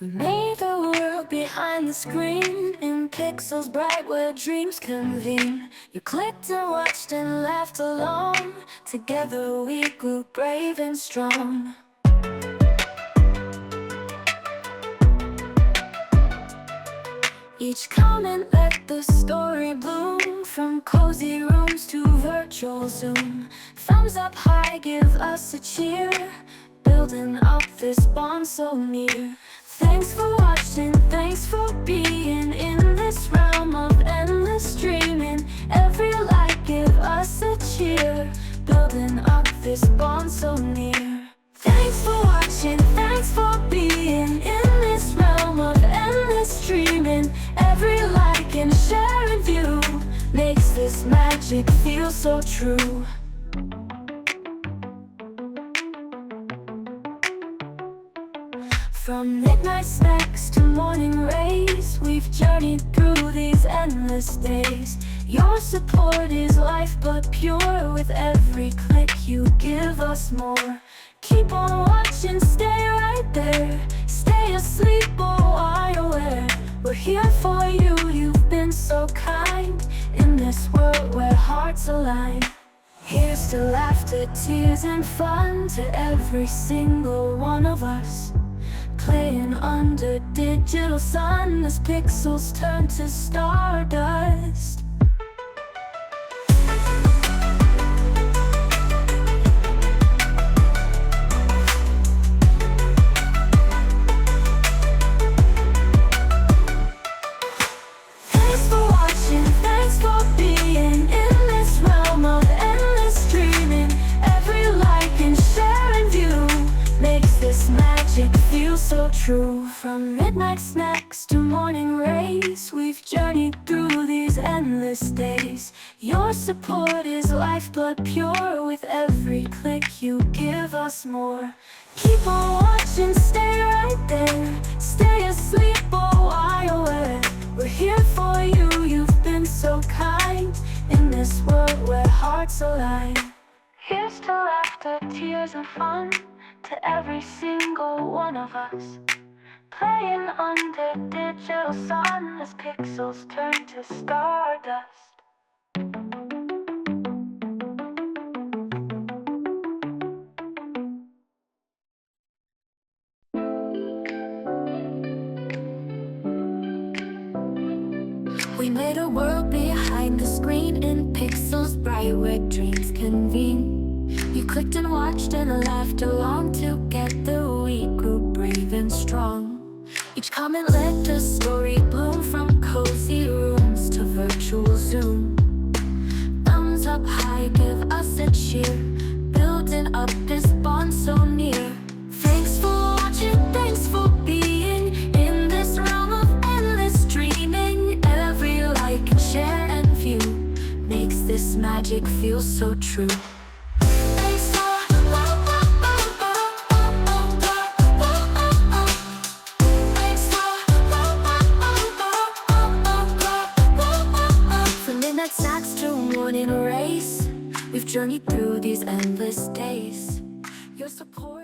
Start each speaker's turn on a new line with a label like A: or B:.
A: We made the world behind the screen in pixels bright where dreams convene. You clicked and watched and laughed along. Together we grew brave and strong. Each comment let the story bloom, from cozy rooms to virtual Zoom. Thumbs up high, give us a cheer, building up this bond so near. Thanks for watching, thanks for being in this realm of endless dreaming. Every like, give us a cheer, building up this bond so near. Thanks for watching, thanks for being in this realm of endless dreaming. Every like and share and view makes this magic feel so true. From midnight snacks to morning rays, we've journeyed through these endless days. Your support is life but pure. With every click you give us more. Keep on watching, stay right there. Stay asleep or wide aware. We're here for you, you've been so kind. In this world where hearts align. Here's to laughter, tears and fun, to every single one of us. Playing under digital sun as pixels turn to stardust. Thanks for watching, thanks for being in this realm of endless dreaming. Every like and share and view makes this magic feel so true. From midnight snacks to morning rays, we've journeyed through these endless days. Your support is lifeblood pure. With every click you give us more. Keep on watching, stay right there. Stay asleep or wide aware. We're here for you, you've been so kind. In this world where hearts align. Here's to laughter, tears and fun, to every single one of us. Playing under digital sun as pixels turn to stardust. We made a world behind the screen in pixels bright where dreams convene. You clicked and watched and laughed along. Together we grew brave and strong. Each comment let the story bloom, from cozy rooms to virtual Zoom. Thumbs up high, give us a cheer, building up this bond so near. Thanks for watching, thanks for being in this realm of endless dreaming. Every like, share and view makes this magic feel so true. Snacks to morning race, we've journeyed through these endless days. Your support